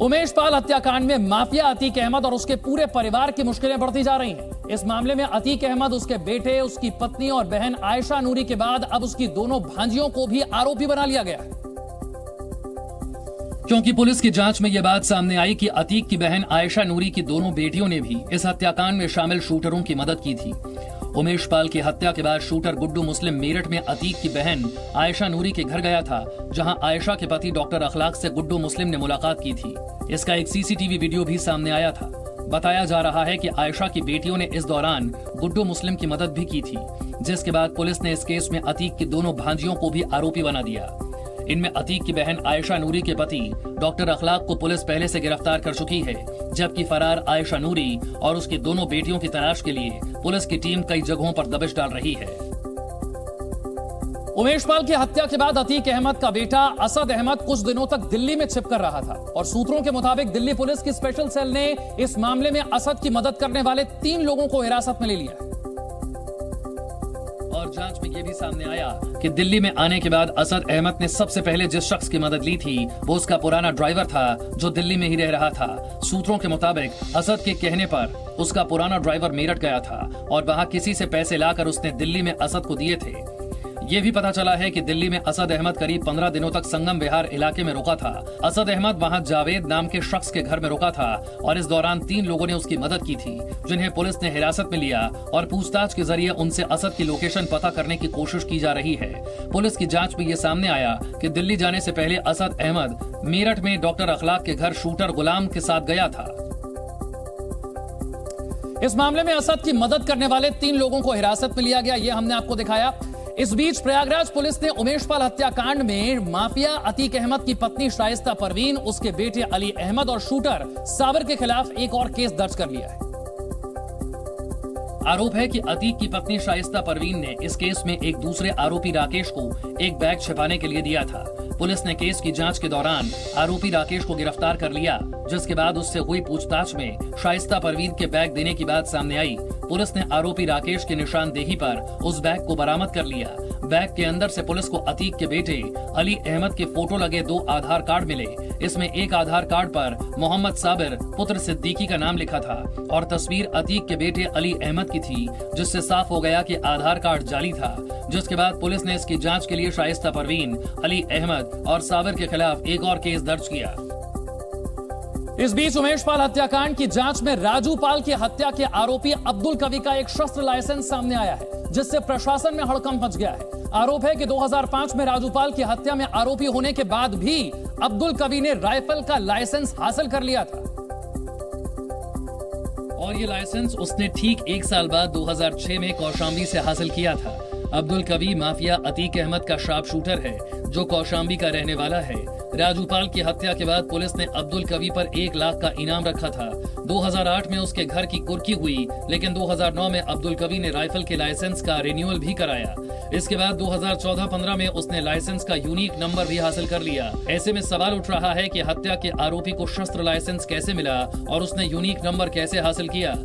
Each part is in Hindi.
उमेश पाल हत्याकांड में माफिया अतीक अहमद और उसके पूरे परिवार की मुश्किलें बढ़ती जा रही हैं। इस मामले में अतीक अहमद, उसके बेटे, उसकी पत्नी और बहन आयशा नूरी के बाद अब उसकी दोनों भांजियों को भी आरोपी बना लिया गया है, क्योंकि पुलिस की जांच में यह बात सामने आई कि अतीक की बहन आयशा नूरी की दोनों बेटियों ने भी इस हत्याकांड में शामिल शूटरों की मदद की थी। उमेश पाल की हत्या के बाद शूटर गुड्डू मुस्लिम मेरठ में अतीक की बहन आयशा नूरी के घर गया था, जहां आयशा के पति डॉक्टर अखलाक से गुड्डू मुस्लिम ने मुलाकात की थी। इसका एक सीसीटीवी वीडियो भी सामने आया था। बताया जा रहा है कि आयशा की बेटियों ने इस दौरान गुड्डू मुस्लिम की मदद भी की थी, जिसके बाद पुलिस ने इस केस में अतीक की दोनों भांजियों को भी आरोपी बना दिया। इनमें अतीक की बहन आयशा नूरी के पति डॉक्टर अखलाक को पुलिस पहले से गिरफ्तार कर चुकी है, जबकि फरार आयशा नूरी और उसकी दोनों बेटियों की तलाश के लिए पुलिस की टीम कई जगहों पर दबिश डाल रही है। उमेश पाल की हत्या के बाद अतीक अहमद का बेटा असद अहमद कुछ दिनों तक दिल्ली में छिपकर रहा था और सूत्रों के मुताबिक दिल्ली पुलिस की स्पेशल सेल ने इस मामले में असद की मदद करने वाले 3 लोगों को हिरासत में ले लिया है। और जांच में यह भी सामने आया कि दिल्ली में आने के बाद असद अहमद ने सबसे पहले जिस शख्स की मदद ली थी वो उसका पुराना ड्राइवर था, जो दिल्ली में ही रह रहा था। सूत्रों के मुताबिक असद के कहने पर उसका पुराना ड्राइवर मेरठ गया था और वहां किसी से पैसे लाकर उसने दिल्ली में असद को दिए थे। ये भी पता चला है कि दिल्ली में असद अहमद करीब 15 दिनों तक संगम विहार इलाके में रुका था। असद अहमद वहां जावेद नाम के शख्स के घर में रुका था और इस दौरान 3 लोगों ने उसकी मदद की थी, जिन्हें पुलिस ने हिरासत में लिया और पूछताछ के जरिए उनसे असद की लोकेशन पता करने की कोशिश की जा रही है। पुलिस की जांच में ये सामने आया कि दिल्ली जाने से पहले असद अहमद मेरठ में डॉक्टर अखलाक के घर शूटर गुलाम के साथ गया था। इस मामले में असद की मदद करने वाले 3 लोगों को हिरासत में लिया गया, ये हमने आपको दिखाया। इस बीच प्रयागराज पुलिस ने उमेश पाल हत्याकांड में माफिया अतीक अहमद की पत्नी शाइस्ता परवीन, उसके बेटे अली अहमद और शूटर साबिर के खिलाफ एक और केस दर्ज कर लिया है। आरोप है कि अतीक की पत्नी शाइस्ता परवीन ने इस केस में एक दूसरे आरोपी राकेश को एक बैग छिपाने के लिए दिया था। पुलिस ने केस की जांच के दौरान आरोपी राकेश को गिरफ्तार कर लिया, जिसके बाद उससे हुई पूछताछ में शाइस्ता परवीन के बैग देने की बात सामने आई। पुलिस ने आरोपी राकेश की निशानदेही पर उस बैग को बरामद कर लिया। बैग के अंदर से पुलिस को अतीक के बेटे अली अहमद के फोटो लगे 2 आधार कार्ड मिले। इसमें एक आधार कार्ड पर मोहम्मद साबिर पुत्र सिद्दीकी का नाम लिखा था और तस्वीर अतीक के बेटे अली अहमद की थी, जिससे साफ हो गया कि आधार कार्ड जाली था। जिसके बाद पुलिस ने इसकी जांच के लिए शाइस्ता परवीन, अली अहमद और साबिर के खिलाफ एक और केस दर्ज किया। इस बीच उमेश पाल हत्याकांड की जांच में राजू पाल की हत्या के आरोपी अब्दुल कवि का एक शस्त्र लाइसेंस सामने आया है, जिससे प्रशासन में हड़कंप मच गया है। आरोप है कि 2005 में राजू पाल की हत्या में आरोपी होने के बाद भी अब्दुल कवि ने राइफल का लाइसेंस हासिल कर लिया था और ये लाइसेंस उसने ठीक 1 साल बाद 2006 में कौशाम्बी से हासिल किया था। अब्दुल कवि माफिया अतीक अहमद का शार्प शूटर है, जो कौशाम्बी का रहने वाला है। राजू पाल की हत्या के बाद पुलिस ने अब्दुल कवि पर 1 लाख का इनाम रखा था। 2008 में उसके घर की कुर्की हुई, लेकिन 2009 में अब्दुल कवि ने राइफल के लाइसेंस का रिन्यूअल भी कराया। इसके बाद 2014-15 में उसने लाइसेंस का यूनिक नंबर भी हासिल कर लिया। ऐसे में सवाल उठ रहा है कि हत्या के आरोपी को शस्त्र लाइसेंस कैसे मिला और उसने यूनिक नंबर कैसे हासिल किया।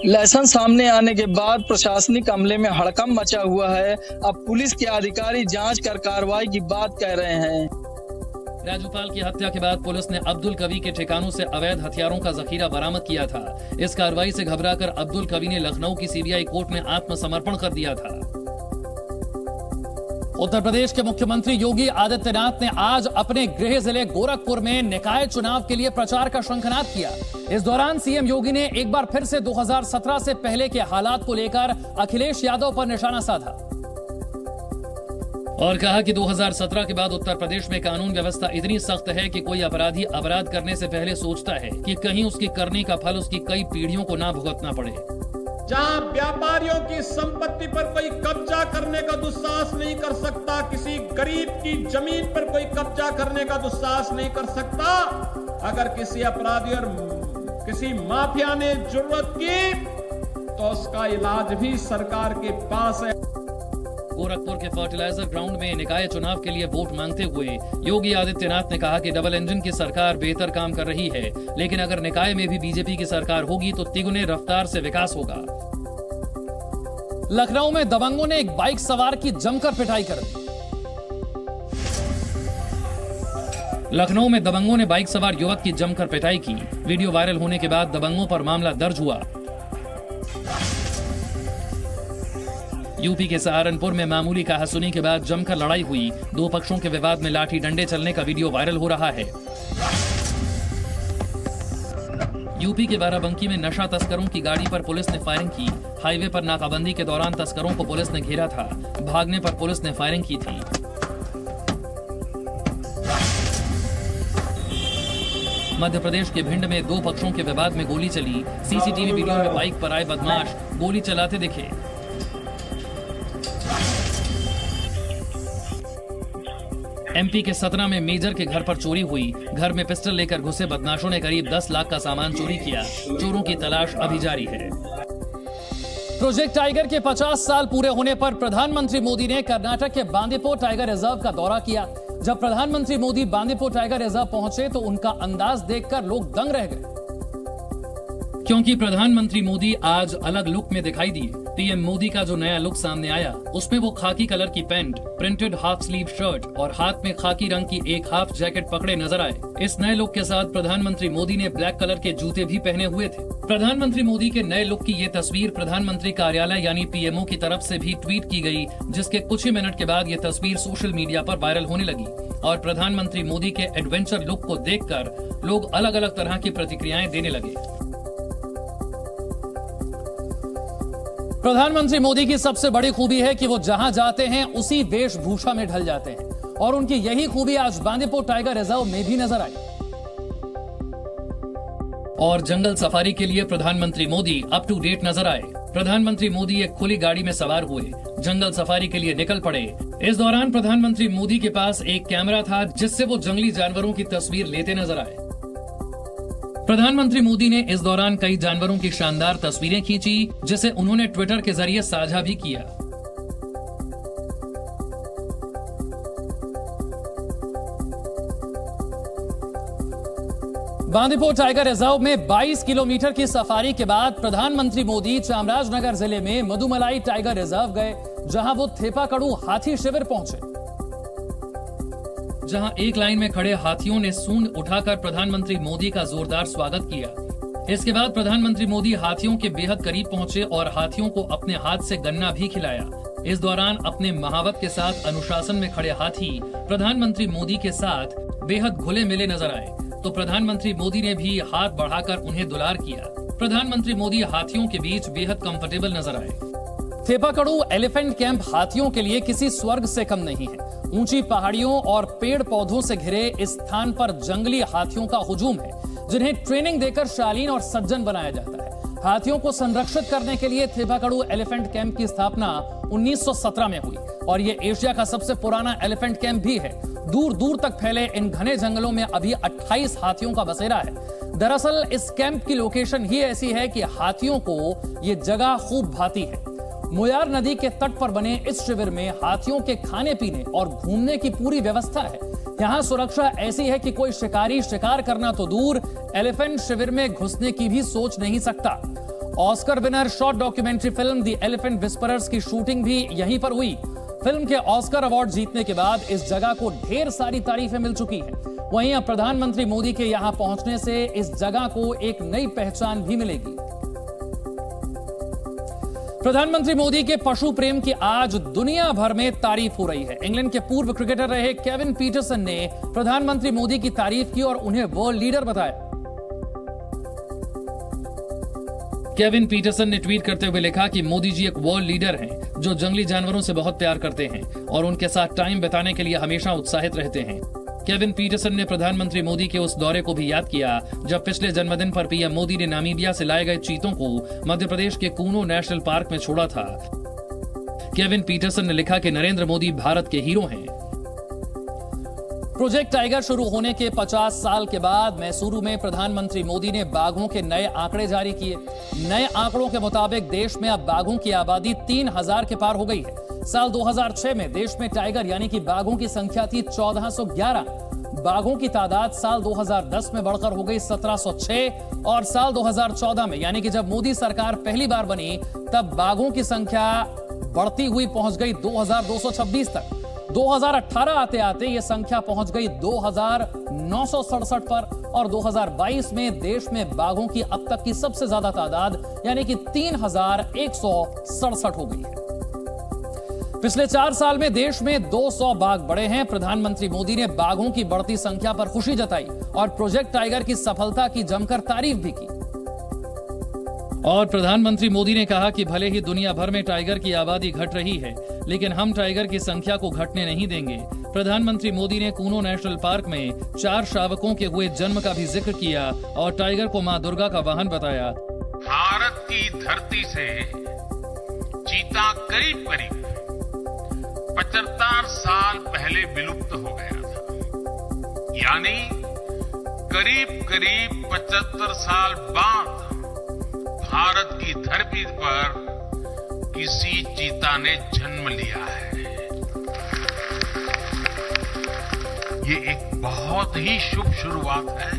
लाइसेंस सामने आने के बाद प्रशासनिक अमले में हड़कंप मचा हुआ है। अब पुलिस के अधिकारी जांच कर कार्रवाई की बात कह रहे हैं। राजू पाल की हत्या के बाद पुलिस ने अब्दुल कवि के ठिकानों से अवैध हथियारों का जखीरा बरामद किया था। इस कार्रवाई से घबराकर अब्दुल कवि ने लखनऊ की सीबीआई कोर्ट में आत्मसमर्पण कर दिया था। उत्तर प्रदेश के मुख्यमंत्री योगी आदित्यनाथ ने आज अपने गृह जिले गोरखपुर में निकाय चुनाव के लिए प्रचार का शंखनाद किया। इस दौरान सीएम योगी ने एक बार फिर से 2017 से पहले के हालात को लेकर अखिलेश यादव पर निशाना साधा और कहा कि 2017 के बाद उत्तर प्रदेश में कानून व्यवस्था इतनी सख्त है कि कोई अपराधी अपराध करने से पहले सोचता है कि कहीं उसकी करने का फल उसकी कई पीढ़ियों को ना भुगतना पड़े। जहां व्यापारियों की संपत्ति पर कोई कब्जा करने का दुस्साहस नहीं कर सकता, किसी गरीब की जमीन पर कोई कब्जा करने का दुस्साहस नहीं कर सकता। अगर किसी अपराधी और किसी माफिया ने जरूरत की तो उसका इलाज भी सरकार के पास है। गोरखपुर के फर्टिलाइजर ग्राउंड में निकाय चुनाव के लिए वोट मांगते हुए योगी आदित्यनाथ ने कहा कि डबल इंजन की सरकार बेहतर काम कर रही है, लेकिन अगर निकाय में भी बीजेपी की सरकार होगी तो तिगुने रफ्तार से विकास होगा। लखनऊ में दबंगों ने एक बाइक सवार की जमकर पिटाई कर दी। लखनऊ में दबंगों ने बाइक सवार युवक की जमकर पिटाई की। वीडियो वायरल होने के बाद दबंगों पर मामला दर्ज हुआ। यूपी के सहारनपुर में मामूली कहासुनी के बाद जमकर लड़ाई हुई। दो पक्षों के विवाद में लाठी डंडे चलने का वीडियो वायरल हो रहा है। यूपी के बाराबंकी में नशा तस्करों की गाड़ी पर पुलिस ने फायरिंग की। हाईवे पर नाकाबंदी के दौरान तस्करों को पुलिस ने घेरा था। भागने पर पुलिस ने फायरिंग की थी। मध्य प्रदेश के भिंड में दो पक्षों के विवाद में गोली चली। सीसीटीवी वीडियो में बाइक पर आए बदमाश गोली चलाते दिखे। एमपी के सतना में मेजर के घर पर चोरी हुई। घर में पिस्टल लेकर घुसे बदमाशों ने करीब 10 लाख का सामान चोरी किया। चोरों की तलाश अभी जारी है। प्रोजेक्ट टाइगर के 50 साल पूरे होने पर प्रधानमंत्री मोदी ने कर्नाटक के बांदीपुर टाइगर रिजर्व का दौरा किया। जब प्रधानमंत्री मोदी बांदीपुर टाइगर रिजर्व पहुंचे तो उनका अंदाज देखकर लोग दंग रह गए, क्योंकि प्रधानमंत्री मोदी आज अलग लुक में दिखाई दिए। पीएम मोदी का जो नया लुक सामने आया उसमें वो खाकी कलर की pant, printed half sleeve shirt और हाथ में खाकी रंग की एक हाफ जैकेट पकड़े नजर आए। इस नए लुक के साथ प्रधानमंत्री मोदी ने ब्लैक कलर के जूते भी पहने हुए थे। प्रधानमंत्री मोदी के नए लुक की ये तस्वीर प्रधानमंत्री कार्यालय यानी पीएमओ की तरफ से भी ट्वीट की गई, जिसके कुछ ही मिनट के बाद ये तस्वीर सोशल मीडिया पर वायरल होने लगी और प्रधानमंत्री मोदी के एडवेंचर लुक को देखकर लोग अलग अलग तरह की प्रतिक्रियाएं देने लगे। प्रधानमंत्री मोदी की सबसे बड़ी खूबी है कि वो जहां जाते हैं उसी वेशभूषा में ढल जाते हैं और उनकी यही खूबी आज बांदीपुर टाइगर रिजर्व में भी नजर आई। और जंगल सफारी के लिए प्रधानमंत्री मोदी अप टू डेट नजर आए। प्रधानमंत्री मोदी एक खुली गाड़ी में सवार हुए, जंगल सफारी के लिए निकल पड़े। इस दौरान प्रधानमंत्री मोदी के पास एक कैमरा था जिससे वो जंगली जानवरों की तस्वीर लेते नजर आए। प्रधानमंत्री मोदी ने इस दौरान कई जानवरों की शानदार तस्वीरें खींची, जिसे उन्होंने ट्विटर के जरिए साझा भी किया। बांदीपुर टाइगर रिजर्व में 22 किलोमीटर की सफारी के बाद प्रधानमंत्री मोदी चामराजनगर जिले में मधुमलाई टाइगर रिजर्व गए, जहां वो थेपाकड़ू हाथी शिविर पहुंचे, जहां एक लाइन में खड़े हाथियों ने सूंड उठाकर प्रधानमंत्री मोदी का जोरदार स्वागत किया। इसके बाद प्रधानमंत्री मोदी हाथियों के बेहद करीब पहुंचे और हाथियों को अपने हाथ से गन्ना भी खिलाया। इस दौरान अपने महावत के साथ अनुशासन में खड़े हाथी प्रधानमंत्री मोदी के साथ बेहद घुले मिले नजर आए, तो प्रधानमंत्री मोदी ने भी हाथ बढ़ाकर उन्हें दुलार किया। प्रधानमंत्री मोदी हाथियों के बीच बेहद कंफर्टेबल नजर आए। थेपाकड़ू एलिफेंट कैंप हाथियों के लिए किसी स्वर्ग से कम नहीं है। ऊंची पहाड़ियों और पेड़ पौधों से घिरे इस स्थान पर जंगली हाथियों का हुजूम है, जिन्हें ट्रेनिंग देकर शालीन और सज्जन बनाया जाता है। हाथियों को संरक्षित करने के लिए थेपाकड़ू एलिफेंट कैंप की स्थापना 1917 में हुई और ये एशिया का सबसे पुराना एलिफेंट कैंप भी है। दूर दूर तक फैले इन घने जंगलों में अभी 28 हाथियों का बसेरा है। दरअसल इस कैंप की लोकेशन ही ऐसी है कि हाथियों को ये जगह खूब भाती है। मोयार नदी के तट पर बने इस शिविर में हाथियों के खाने पीने और घूमने की पूरी व्यवस्था है। यहाँ सुरक्षा ऐसी है कि कोई शिकारी शिकार करना तो दूर, एलिफेंट शिविर में घुसने की भी सोच नहीं सकता। Oscar winner short documentary film the elephant whisperers की शूटिंग भी यहीं पर हुई। फिल्म के ऑस्कर अवार्ड जीतने के बाद इस जगह को ढेर सारी तारीफें मिल चुकी हैं। वहीं अब प्रधानमंत्री मोदी के यहाँ पहुंचने से इस जगह को एक नई पहचान भी मिलेगी। प्रधानमंत्री मोदी के पशु प्रेम की आज दुनिया भर में तारीफ हो रही है। इंग्लैंड के पूर्व क्रिकेटर रहे केविन पीटरसन ने प्रधानमंत्री मोदी की तारीफ की और उन्हें वर्ल्ड लीडर बताया। केविन पीटरसन ने ट्वीट करते हुए लिखा कि मोदी जी एक वर्ल्ड लीडर हैं, जो जंगली जानवरों से बहुत प्यार करते हैं और उनके साथ टाइम बिताने के लिए हमेशा उत्साहित रहते हैं। केविन पीटरसन ने प्रधानमंत्री मोदी के उस दौरे को भी याद किया जब पिछले जन्मदिन पर पीएम मोदी ने नामीबिया से लाए गए चीतों को मध्य प्रदेश के कूनो नेशनल पार्क में छोड़ा था। केविन पीटरसन ने लिखा कि नरेंद्र मोदी भारत के हीरो हैं। प्रोजेक्ट टाइगर शुरू होने के 50 साल के बाद मैसूरू में प्रधानमंत्री मोदी ने बाघों के नए आंकड़े जारी किए। नए आंकड़ों के मुताबिक देश में अब बाघों की आबादी 3000 के पार हो गई है। साल 2006 में देश में टाइगर यानी कि बाघों की संख्या थी 1411। बाघों की तादाद साल 2010 में बढ़कर हो गई 1706 और साल 2014 में यानी कि जब मोदी सरकार पहली बार बनी तब बाघों की संख्या बढ़ती हुई पहुंच गई 2226 तक। 2018 आते आते यह संख्या पहुंच गई 2,967 पर और 2022 में देश में बाघों की अब तक की सबसे ज्यादा तादाद यानी कि 3,167 हो गई है। पिछले 4 साल में देश में 200 बाघ बढ़े हैं। प्रधानमंत्री मोदी ने बाघों की बढ़ती संख्या पर खुशी जताई और प्रोजेक्ट टाइगर की सफलता की जमकर तारीफ भी की। और प्रधानमंत्री मोदी ने कहा कि भले ही दुनिया भर में टाइगर की आबादी घट रही है, लेकिन हम टाइगर की संख्या को घटने नहीं देंगे। प्रधानमंत्री मोदी ने कूनो नेशनल पार्क में 4 शावकों के हुए जन्म का भी जिक्र किया और टाइगर को मां दुर्गा का वाहन बताया। भारत की धरती से चीता करीब करीब 75 साल पहले विलुप्त हो गया था, यानी करीब करीब 75 साल बाद भारत की धरती पर किसी चीता ने जन्म लिया है। ये एक बहुत ही शुभ शुरुआत है।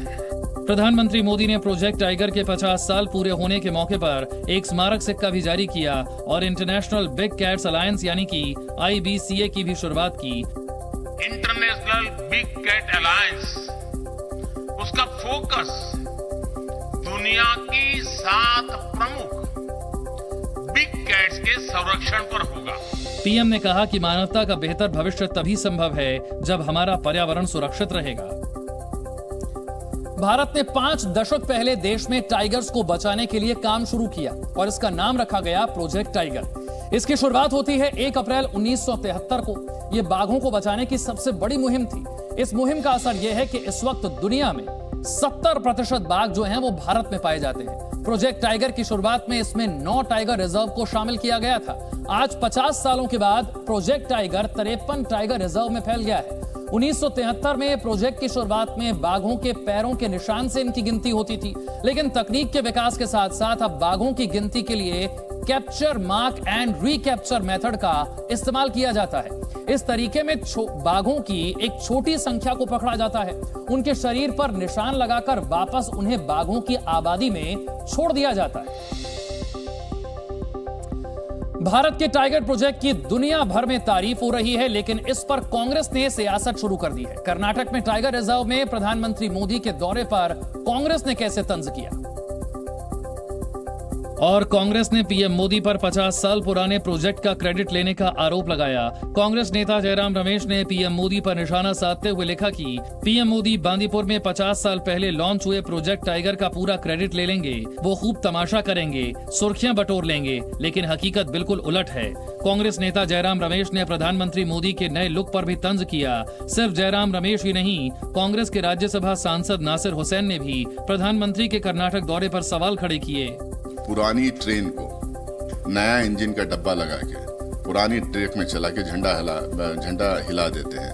प्रधानमंत्री मोदी ने प्रोजेक्ट टाइगर के 50 साल पूरे होने के मौके पर एक स्मारक सिक्का भी जारी किया और इंटरनेशनल बिग कैट्स अलायंस यानी कि IBCA की भी शुरुआत की। इंटरनेशनल बिग कैट अलायंस, उसका फोकस दुनिया की 7 प्रमुख बिग कैट्स के संरक्षण पर होगा। पीएम ने कहा कि मानवता का बेहतर भविष्य तभी संभव है जब हमारा पर्यावरण सुरक्षित रहेगा। भारत ने 5 दशक पहले देश में टाइगर्स को बचाने के लिए काम शुरू किया और इसका नाम रखा गया प्रोजेक्ट टाइगर। इसकी शुरुआत होती है 1 अप्रैल 1973 को। यह बाघों को बचाने की सबसे बड़ी मुहिम थी। इस मुहिम का असर यह है कि इस वक्त दुनिया में 70% बाघ जो हैं वो भारत में पाए जाते हैं। प्रोजेक्ट टाइगर की शुरुआत में इसमें 9 टाइगर रिजर्व को शामिल किया गया था। आज 50 सालों के बाद प्रोजेक्ट टाइगर 53 टाइगर रिजर्व में फैल गया है। 1973 में प्रोजेक्ट की शुरुआत में बाघों के पैरों के निशान से इनकी गिनती होती थी, लेकिन तकनीक के विकास के साथ साथ अब बाघों की गिनती के लिए capture, mark and recapture method का इस्तेमाल किया जाता है। इस तरीके में बाघों की एक छोटी संख्या को पकड़ा जाता है, उनके शरीर पर निशान लगाकर वापस उन्हें बाघों की आबादी में छोड़ दिया जाता है। भारत के टाइगर प्रोजेक्ट की दुनिया भर में तारीफ हो रही है, लेकिन इस पर कांग्रेस ने सियासत शुरू कर दी है। कर्नाटक में टाइगर रिजर्व में प्रधानमंत्री मोदी के दौरे पर कांग्रेस ने कैसे तंज किया। और कांग्रेस ने पीएम मोदी पर 50 साल पुराने प्रोजेक्ट का क्रेडिट लेने का आरोप लगाया। कांग्रेस नेता जयराम रमेश ने पीएम मोदी पर निशाना साधते हुए लिखा कि पीएम मोदी बांदीपुर में 50 साल पहले लॉन्च हुए प्रोजेक्ट टाइगर का पूरा क्रेडिट ले लेंगे। वो खूब तमाशा करेंगे, सुर्खियां बटोर लेंगे, लेकिन हकीकत बिल्कुल उलट है। कांग्रेस नेता जयराम रमेश ने प्रधानमंत्री मोदी के नए लुक पर भी तंज किया। सिर्फ जयराम रमेश ही नहीं, कांग्रेस के राज्यसभा सांसद नासिर हुसैन ने भी प्रधानमंत्री के कर्नाटक दौरे पर सवाल खड़े किए। पुरानी ट्रेन को नया इंजन का डब्बा लगा के पुरानी ट्रैक में चला के झंडा हिला देते हैं।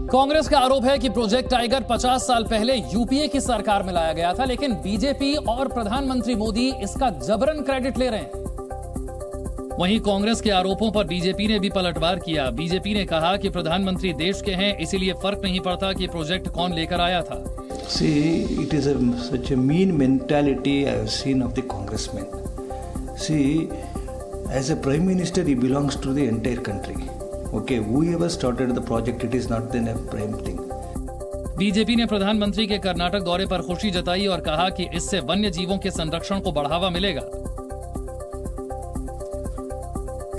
कांग्रेस का आरोप है कि प्रोजेक्ट टाइगर 50 साल पहले यूपीए की सरकार में लाया गया था, लेकिन बीजेपी और प्रधानमंत्री मोदी इसका जबरन क्रेडिट ले रहे हैं। वहीं कांग्रेस के आरोपों पर बीजेपी ने भी पलटवार किया। बीजेपी ने कहा कि प्रधानमंत्री देश के हैं, इसीलिए फर्क नहीं पड़ता कि प्रोजेक्ट कौन लेकर आया था। See, it is such a mean mentality I have seen of the congressmen. See, as a prime minister, he belongs to the entire country. Okay, whoever started the project, it is not then a prime thing. BJP ने प्रधानमंत्री के कर्नाटक दौरे पर खुशी जताई और कहा कि इससे वन्य जीवों के संरक्षण को बढ़ावा मिलेगा।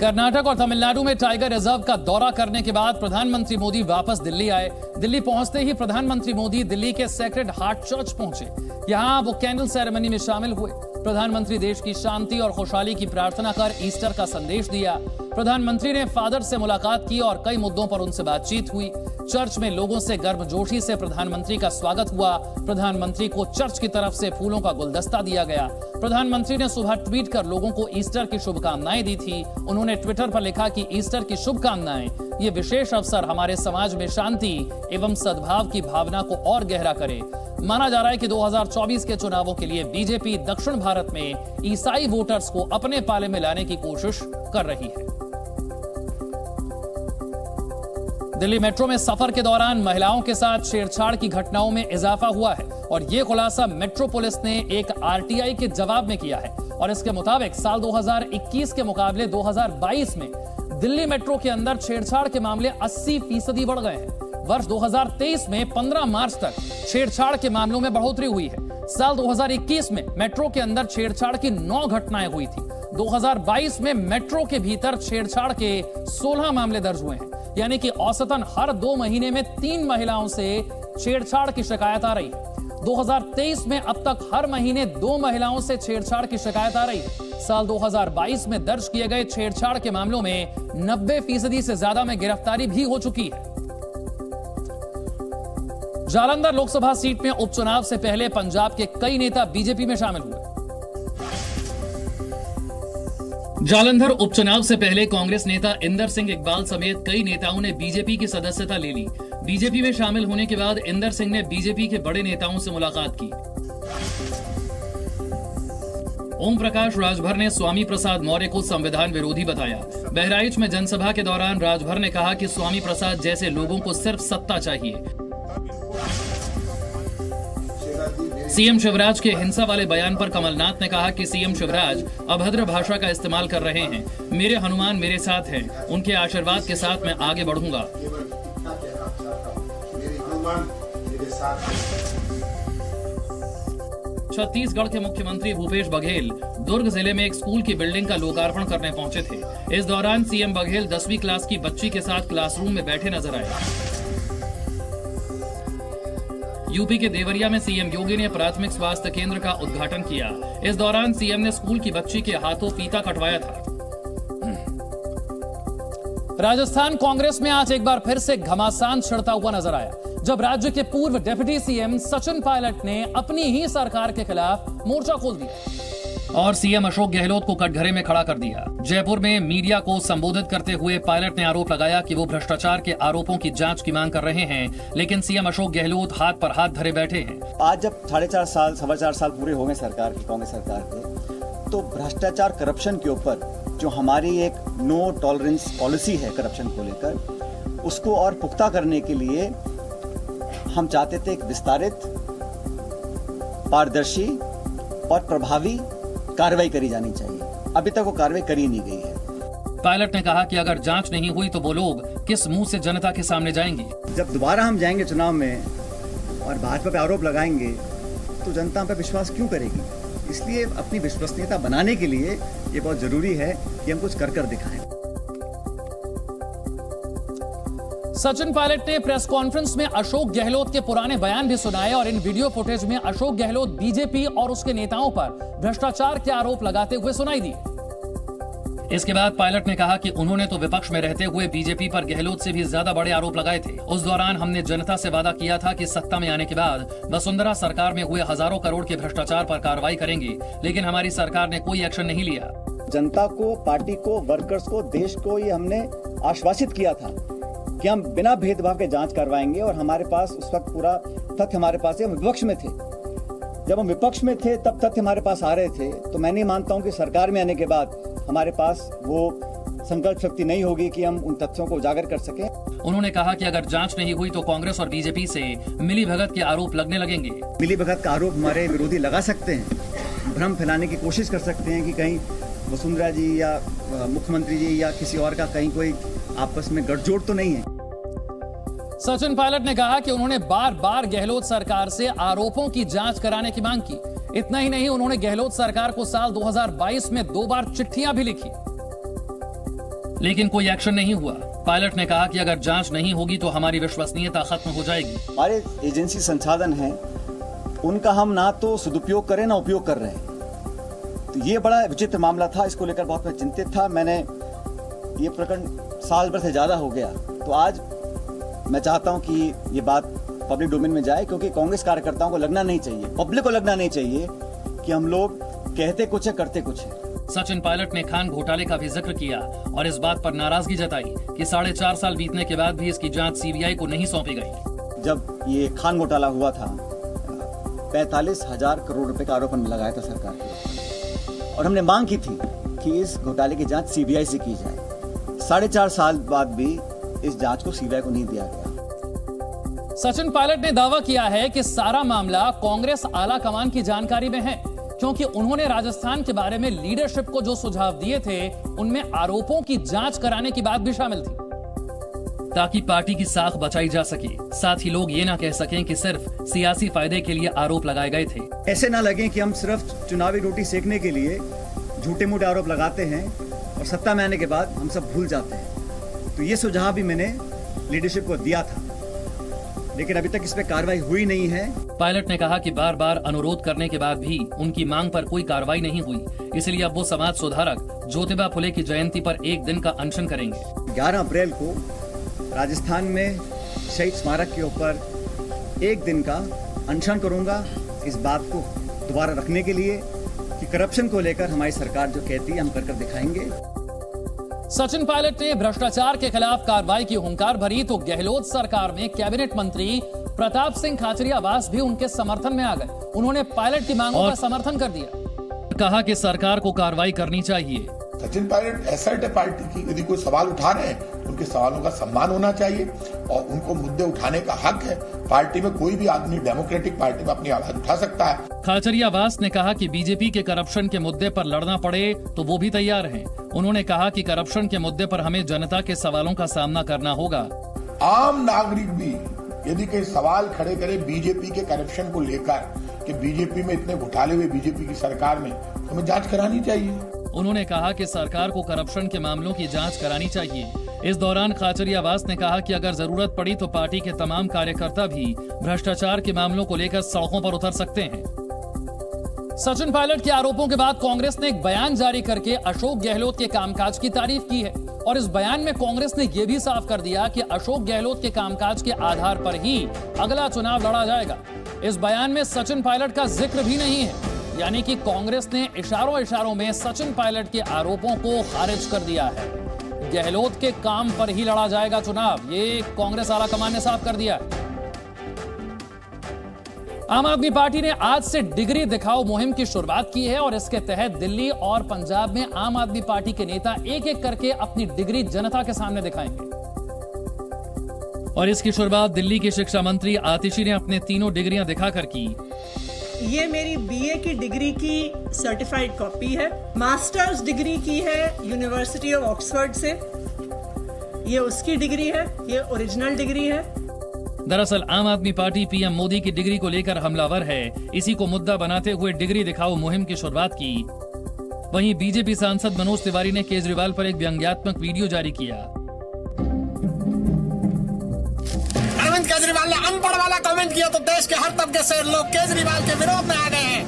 कर्नाटक और तमिलनाडु में टाइगर रिजर्व का दौरा करने के बाद प्रधानमंत्री मोदी वापस दिल्ली आए। दिल्ली पहुंचते ही प्रधानमंत्री मोदी दिल्ली के सेक्रेड हार्ट चर्च पहुंचे। यहां वो कैंडल सेरेमनी में शामिल हुए। प्रधानमंत्री देश की शांति और खुशहाली की प्रार्थना कर ईस्टर का संदेश दिया। प्रधानमंत्री ने फादर से मुलाकात की और कई मुद्दों पर उनसे बातचीत हुई। चर्च में लोगों से गर्मजोशी से प्रधानमंत्री का स्वागत हुआ। प्रधानमंत्री को चर्च की तरफ से फूलों का गुलदस्ता दिया गया। प्रधानमंत्री ने सुबह ट्वीट कर लोगों को ईस्टर की शुभकामनाएं दी थी। उन्होंने ट्विटर पर लिखा कि ईस्टर की शुभकामनाएं, ये विशेष अवसर हमारे समाज में शांति एवं सद्भाव की भावना को और गहरा करे। माना जा रहा है कि 2024 के चुनावों के लिए बीजेपी दक्षिण भारत में ईसाई वोटर्स को अपने पाले में लाने की कोशिश कर रही है। दिल्ली मेट्रो में सफर के दौरान महिलाओं के साथ छेड़छाड़ की घटनाओं में इजाफा हुआ है और यह खुलासा मेट्रो पुलिस ने एक आरटीआई के जवाब में किया है। और इसके मुताबिक साल 2021 के मुकाबले 2022 में दिल्ली मेट्रो के अंदर छेड़छाड़ के मामले 80% बढ़ गए हैं। वर्ष 2023 में 15 मार्च तक छेड़छाड़ के मामलों में बढ़ोतरी हुई है। साल 2021 में मेट्रो के अंदर छेड़छाड़ की 9 घटनाएं हुई थी। 2022 में मेट्रो के भीतर छेड़छाड़ के 16 मामले दर्ज हुए हैं, यानी कि औसतन हर 2 महीने में 3 महिलाओं से छेड़छाड़ की शिकायत आ रही है। 2023 में अब तक हर महीने 2 महिलाओं से छेड़छाड़ की शिकायत आ रही है। साल 2022 में दर्ज किए गए छेड़छाड़ के मामलों में 90% से ज्यादा में गिरफ्तारी भी हो चुकी है। जालंधर लोकसभा सीट में उपचुनाव से पहले पंजाब के कई नेता बीजेपी में शामिल हुए। जालंधर उपचुनाव से पहले कांग्रेस नेता इंदर सिंह इकबाल समेत कई नेताओं ने बीजेपी की सदस्यता ले ली। बीजेपी में शामिल होने के बाद इंदर सिंह ने बीजेपी के बड़े नेताओं से मुलाकात की। ओम प्रकाश राजभर ने स्वामी प्रसाद मौर्य को संविधान विरोधी बताया। बहराइच में जनसभा के दौरान राजभर ने कहा कि स्वामी प्रसाद जैसे लोगों को सिर्फ सत्ता चाहिए। सीएम शिवराज के हिंसा वाले बयान पर कमलनाथ ने कहा कि सीएम शिवराज अभद्र भाषा का इस्तेमाल कर रहे हैं। मेरे हनुमान मेरे साथ हैं, उनके आशीर्वाद के साथ मैं आगे बढ़ूंगा। छत्तीसगढ़ के मुख्यमंत्री भूपेश बघेल दुर्ग जिले में एक स्कूल की बिल्डिंग का लोकार्पण करने पहुंचे थे। इस दौरान सीएम बघेल 10वीं क्लास की बच्ची के साथ क्लासरूम में बैठे नजर आए। यूपी के देवरिया में सीएम योगी ने प्राथमिक स्वास्थ्य केंद्र का उद्घाटन किया। इस दौरान सीएम ने स्कूल की बच्ची के हाथों फीता कटवाया था। राजस्थान कांग्रेस में आज एक बार फिर से घमासान छिड़ता हुआ नजर आया, जब राज्य के पूर्व डिप्टी सीएम सचिन पायलट ने अपनी ही सरकार के खिलाफ मोर्चा खोल दिया और सीएम अशोक गहलोत को कटघरे में खड़ा कर दिया। जयपुर में मीडिया को संबोधित करते हुए पायलट ने आरोप लगाया कि वो भ्रष्टाचार के आरोपों की जांच की मांग कर रहे हैं, लेकिन सीएम अशोक गहलोत हाथ पर हाथ धरे बैठे हैं। आज जब 4.5 साल पूरे हो गए सरकार की, कांग्रेस सरकार के, तो भ्रष्टाचार करप्शन के ऊपर जो हमारी एक नो टॉलरेंस पॉलिसी है करप्शन को लेकर, उसको और पुख्ता करने के लिए हम चाहते थे एक विस्तारित, पारदर्शी और प्रभावी कार्रवाई करी जानी चाहिए। अभी तक वो कार्रवाई करी नहीं गई है। पायलट ने कहा कि अगर जांच नहीं हुई तो वो लोग किस मुंह से जनता के सामने जाएंगे। जब दोबारा हम जाएंगे चुनाव में और भाजपा पे आरोप लगाएंगे तो जनता पे विश्वास क्यों करेगी? इसलिए अपनी विश्वसनीयता बनाने के लिए ये बहुत जरूरी है कि हम कुछ कर दिखाएं। सचिन पायलट ने प्रेस कॉन्फ्रेंस में अशोक गहलोत के पुराने बयान भी सुनाए और इन वीडियो फुटेज में अशोक गहलोत बीजेपी और उसके नेताओं पर भ्रष्टाचार के आरोप लगाते हुए सुनाई दिए। इसके बाद पायलट ने कहा कि उन्होंने तो विपक्ष में रहते हुए बीजेपी पर गहलोत से भी ज्यादा बड़े आरोप लगाए थे। उस दौरान हमने जनता से वादा किया था कि सत्ता में आने के बाद वसुंधरा सरकार में हुए हजारों करोड़ के भ्रष्टाचार पर कार्रवाई करेंगे, लेकिन हमारी सरकार ने कोई एक्शन नहीं लिया। जनता को, पार्टी को, वर्कर्स को, देश को ये हमने आश्वासित किया था कि हम बिना भेदभाव के जांच करवाएंगे और हमारे पास उस वक्त पूरा तथ्य हमारे पास है। हम विपक्ष में थे, जब हम विपक्ष में थे तब तथ्य हमारे पास आ रहे थे। तो मैं नहीं मानता हूं कि सरकार में आने के बाद हमारे पास वो संकल्प शक्ति नहीं होगी कि हम उन तथ्यों को उजागर कर सकें। उन्होंने कहा कि अगर जांच नहीं हुई तो कांग्रेस और बीजेपी से मिलीभगत के आरोप लगने लगेंगे। मिलीभगत का आरोप हमारे विरोधी लगा सकते हैं, भ्रम फैलाने की कोशिश कर सकते हैं कि कहीं वसुंधरा जी या मुख्यमंत्री जी या किसी और का कहीं कोई आपस में गठजोड़ तो नहीं है। सचिन पायलट ने कहा कि उन्होंने बार बार गहलोत सरकार से आरोपों की जांच कराने की मांग की। इतना ही नहीं, उन्होंने गहलोत सरकार को साल 2022 में 2 बार चिट्ठियां भी लिखी, लेकिन कोई एक्शन नहीं हुआ। पायलट ने कहा कि अगर जांच नहीं होगी तो हमारी विश्वसनीयता खत्म हो जाएगी। हमारे एजेंसी संसाधन हैं, उनका हम ना तो सदुपयोग करें ना उपयोग कर रहे हैं। तो ये बड़ा विचित्र मामला था, इसको लेकर बहुत मैं चिंतित था। मैंने ये प्रकरण साल भर से ज्यादा हो गया, तो आज मैं चाहता हूं कि ये बात पब्लिक डोमेन में जाए, क्योंकि कांग्रेस कार्यकर्ताओं को लगना नहीं चाहिए, पब्लिक को लगना नहीं चाहिए कि हम लोग कहते कुछ है करते कुछ है। सचिन पायलट ने खान घोटाले का भी जिक्र किया और इस बात पर नाराजगी जताई कि 4.5 साल बीतने के बाद भी इसकी जांच सीबीआई को नहीं सौंपी गई। जब ये खान घोटाला हुआ था, 45,000 करोड़ रुपए का आरोप लगाया था सरकार के, और हमने मांग की थी कि इस घोटाले की जांच सीबीआई से की जाए। 4.5 साल बाद भी इस जांच को सीबीआई को नहीं दिया गया। सचिन पायलट ने दावा किया है कि सारा मामला कांग्रेस आला कमान की जानकारी में है। क्योंकि उन्होंने राजस्थान के बारे में लीडरशिप को जो सुझाव दिए थे उनमें आरोपों की जांच कराने की बात भी शामिल थी, ताकि पार्टी की साख बचाई जा सके। साथ ही लोग ये ना कह सकें कि सिर्फ सियासी फायदे के लिए आरोप लगाए गए थे। ऐसे ना लगे कि हम सिर्फ चुनावी रोटी सेकने के लिए झूठे मूठे आरोप लगाते हैं और सत्ता में आने के बाद हम सब भूल जाते हैं। तो ये सुझाव भी मैंने लीडरशिप को दिया था, लेकिन अभी तक इस पे कार्रवाई हुई नहीं है। पायलट ने कहा कि बार बार अनुरोध करने के बाद भी उनकी मांग पर कोई कार्रवाई नहीं हुई, इसलिए अब वो समाज सुधारक ज्योतिबा फुले की जयंती पर एक दिन का अनशन करेंगे। 11 अप्रैल को राजस्थान में शहीद स्मारक के ऊपर एक दिन का अनशन करूंगा, इस बात को दोबारा रखने के लिए कि करप्शन को लेकर हमारी सरकार जो कहती है हम कर दिखाएंगे। सचिन पायलट ने भ्रष्टाचार के खिलाफ कार्रवाई की हुंकार भरी तो गहलोत सरकार में कैबिनेट मंत्री प्रताप सिंह खाचरियावास भी उनके समर्थन में आ गए। उन्होंने पायलट की मांगों का समर्थन कर दिया, कहा कि सरकार को कार्रवाई करनी चाहिए। सचिन पायलट एसेट है पार्टी की, यदि कोई सवाल उठा रहे हैं उनके सवालों का सम्मान होना चाहिए और उनको मुद्दे उठाने का हक है। पार्टी में कोई भी आदमी डेमोक्रेटिक पार्टी में अपनी आवाज उठा सकता है। खाचरियावास ने कहा कि बीजेपी के करप्शन के मुद्दे पर लड़ना पड़े तो वो भी तैयार हैं। उन्होंने कहा कि करप्शन के मुद्दे पर हमें जनता के सवालों का सामना करना होगा। आम नागरिक भी यदि कोई सवाल खड़े करे बीजेपी के करप्शन को लेकर कि बीजेपी में इतने घोटाले हुए बीजेपी की सरकार में, तो हमें जांच करानी चाहिए। उन्होंने कहा कि सरकार को करप्शन के मामलों की जांच करानी चाहिए। इस दौरान खाचरियावास ने कहा कि अगर जरूरत पड़ी तो पार्टी के तमाम कार्यकर्ता भी भ्रष्टाचार के मामलों को लेकर सड़कों पर उतर सकते हैं। सचिन पायलट के आरोपों के बाद कांग्रेस ने एक बयान जारी करके अशोक गहलोत के कामकाज की तारीफ की है और इस बयान में कांग्रेस ने यह भी साफ कर दिया कि अशोक गहलोत के कामकाज के आधार पर ही अगला चुनाव लड़ा जाएगा। इस बयान में सचिन पायलट का जिक्र भी नहीं है, यानी कि कांग्रेस ने इशारों में सचिन पायलट के आरोपों को खारिज कर दिया है। गहलोत के काम पर ही लड़ा जाएगा चुनाव, ये कांग्रेस आला कमान ने साफ कर दिया है। आम आदमी पार्टी ने आज से डिग्री दिखाओ मुहिम की शुरुआत की है और इसके तहत दिल्ली और पंजाब में आम आदमी पार्टी के नेता एक एक करके अपनी डिग्री जनता के सामने दिखाएंगे। और इसकी शुरुआत दिल्ली की शिक्षा मंत्री आतिशी ने अपने तीनों डिग्रियां दिखाकर की। ये मेरी बीए की डिग्री की सर्टिफाइड कॉपी है, मास्टर्स डिग्री की है यूनिवर्सिटी ऑफ ऑक्सफोर्ड से, ये उसकी डिग्री है, ये ओरिजिनल डिग्री है। दरअसल आम आदमी पार्टी पीएम मोदी की डिग्री को लेकर हमलावर है। इसी को मुद्दा बनाते हुए डिग्री दिखाओ मुहिम की शुरुआत की। वहीं बीजेपी सांसद मनोज तिवारी ने केजरीवाल पर एक व्यंग्यात्मक वीडियो जारी किया। अरविंद केजरीवाल ने अनपढ़ वाला कमेंट किया तो देश के हर तबके से लोग केजरीवाल के विरोध में आ गए हैं।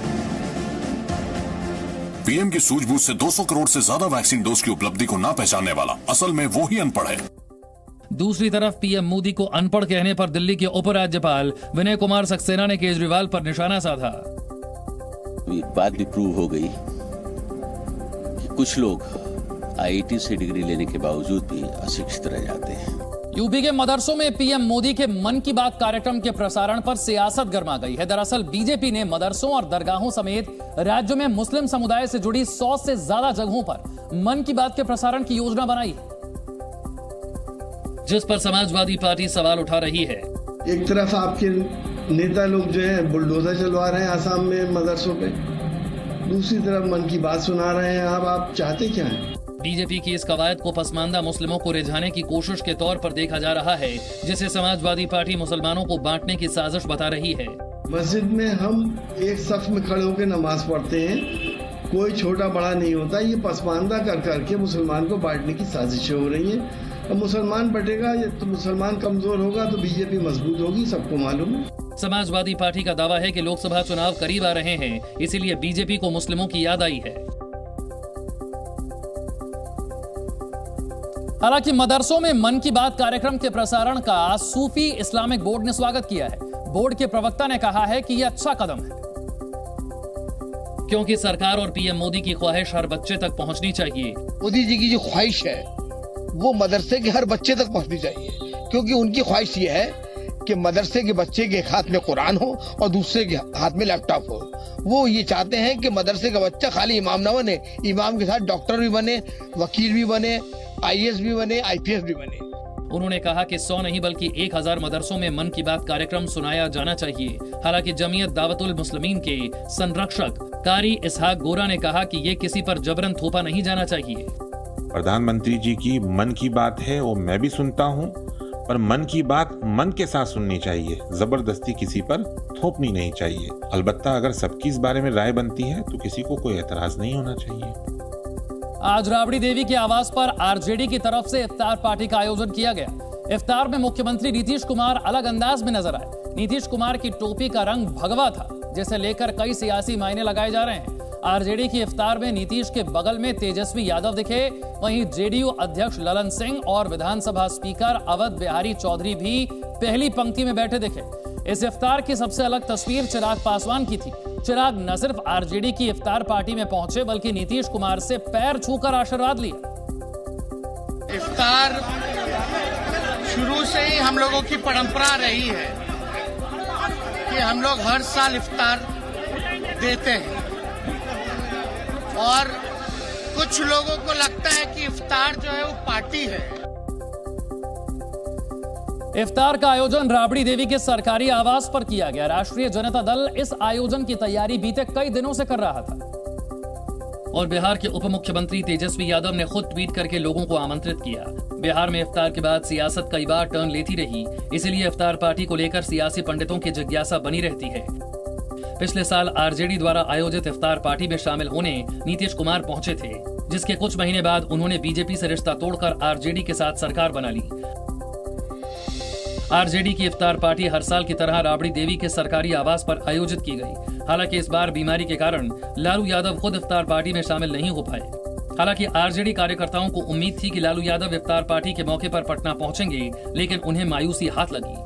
पीएम की सूझबूझ से 200 करोड़ से ज्यादा वैक्सीन डोज की उपलब्धि को ना पहचानने वाला असल में वो ही अनपढ़ है। दूसरी तरफ पीएम मोदी को अनपढ़ कहने पर दिल्ली के उपराज्यपाल विनय कुमार सक्सेना ने केजरीवाल पर निशाना साधा। एक बात भी प्रूव हो गई कि कुछ लोग आईआईटी से डिग्री लेने के बावजूद भी अशिक्षित रह जाते हैं। यूपी के मदरसों में पीएम मोदी के मन की बात कार्यक्रम के प्रसारण पर सियासत गर्मा गई है। दरअसल बीजेपी ने मदरसों और दरगाहों समेत राज्य में मुस्लिम समुदाय से जुड़ी 100 से ज्यादा जगहों पर मन की बात के प्रसारण की योजना बनाई है, जिस पर समाजवादी पार्टी सवाल उठा रही है। एक तरफ आपके नेता लोग जो है बुलडोजर चलवा रहे हैं आसाम में मदरसों पे, दूसरी तरफ मन की बात सुना रहे हैं। अब आप चाहते क्या हैं? बीजेपी की इस कवायद को पसमानदा मुस्लिमों को रिझाने की कोशिश के तौर पर देखा जा रहा है, जिसे समाजवादी पार्टी मुसलमानों को बांटने की साजिश बता रही है। मस्जिद में हम एक सफ में खड़े होकर नमाज पढ़ते हैं, कोई छोटा बड़ा नहीं होता। ये पसमानदा कर करके मुसलमान को बांटने की साजिशें हो रही हैं। अब मुसलमान बटेगा तो मुसलमान कमजोर होगा तो बीजेपी मजबूत होगी, सबको मालूम है। समाजवादी पार्टी का दावा है कि लोकसभा चुनाव करीब आ रहे हैं, इसीलिए बीजेपी को मुस्लिमों की याद आई है। हालांकि मदरसों में मन की बात कार्यक्रम के प्रसारण का सूफी इस्लामिक बोर्ड ने स्वागत किया है। बोर्ड के प्रवक्ता ने कहा है कि यह अच्छा कदम है, क्योंकि सरकार और पीएम मोदी की ख्वाहिश हर बच्चे तक पहुंचनी चाहिए। मोदी जी की जो ख्वाहिश है वो मदरसे के हर बच्चे तक पहुंचनी चाहिए, क्योंकि उनकी ख्वाहिश ये है कि मदरसे के बच्चे के हाथ में कुरान हो और दूसरे के हाथ में लैपटॉप हो। वो ये चाहते हैं कि मदरसे का बच्चा खाली इमाम ना बने, इमाम के साथ डॉक्टर भी बने, वकील भी बने, आईएएस भी बने, आईपीएस भी बने। उन्होंने कहा कि 100 नहीं बल्कि 1000 मदरसों में मन की बात कार्यक्रम सुनाया जाना चाहिए। हालांकि जमीयत दावतुल मुस्लिमीन के संरक्षक कारी इसहाक गोरा ने कहा कि ये किसी पर जबरन थोपा नहीं जाना चाहिए। प्रधानमंत्री जी की मन की बात है, वो मैं भी सुनता हूँ, पर मन की बात मन के साथ सुननी चाहिए, जबरदस्ती किसी पर थोपनी नहीं चाहिए। अलबत्ता अगर सबकी इस बारे में राय बनती है तो किसी को कोई एतराज नहीं होना चाहिए। आज राबड़ी देवी के आवास पर आरजेडी की तरफ से इफ्तार पार्टी का आयोजन किया गया। इफ्तार में मुख्यमंत्री नीतीश कुमार अलग अंदाज में नजर आए। नीतीश कुमार की टोपी का रंग भगवा था, जिसे लेकर कई सियासी मायने लगाए जा रहे हैं। आरजेडी की इफ्तार में नीतीश के बगल में तेजस्वी यादव दिखे, वहीं जेडीयू अध्यक्ष ललन सिंह और विधानसभा स्पीकर अवध बिहारी चौधरी भी पहली पंक्ति में बैठे दिखे। इस इफ्तार की सबसे अलग तस्वीर चिराग पासवान की थी। चिराग न सिर्फ आरजेडी की इफ्तार पार्टी में पहुंचे, बल्कि नीतीश कुमार से पैर छूकर आशीर्वाद लिया। इफ्तार शुरू से ही हम लोगों की परंपरा रही है कि हम लोग हर साल इफ्तार देते हैं, और कुछ लोगों को लगता है कि इफ्तार जो है वो पार्टी है। इफ्तार का आयोजन राबड़ी देवी के सरकारी आवास पर किया गया। राष्ट्रीय जनता दल इस आयोजन की तैयारी बीते कई दिनों से कर रहा था। और बिहार के उप मुख्यमंत्री तेजस्वी यादव ने खुद ट्वीट करके लोगों को आमंत्रित किया। बिहार में इफ्तार के बाद सियासत कई बार टर्न लेती रही, इसलिए इफ्तार पार्टी को लेकर सियासी पंडितों की जिज्ञासा बनी रहती है। पिछले साल आरजेडी द्वारा आयोजित इफ्तार पार्टी में शामिल होने नीतीश कुमार पहुंचे थे, जिसके कुछ महीने बाद उन्होंने बीजेपी से रिश्ता तोड़कर आरजेडी के साथ सरकार बना ली। आरजेडी की इफ्तार पार्टी हर साल की तरह राबड़ी देवी के सरकारी आवास पर आयोजित की गई। हालांकि इस बार बीमारी के कारण लालू यादव खुद इफ्तार पार्टी में शामिल नहीं हो पाए। हालांकि आरजेडी कार्यकर्ताओं को उम्मीद थी कि लालू यादव इफ्तार पार्टी के मौके पर पटना पहुंचेंगे, लेकिन उन्हें मायूसी हाथ लगी।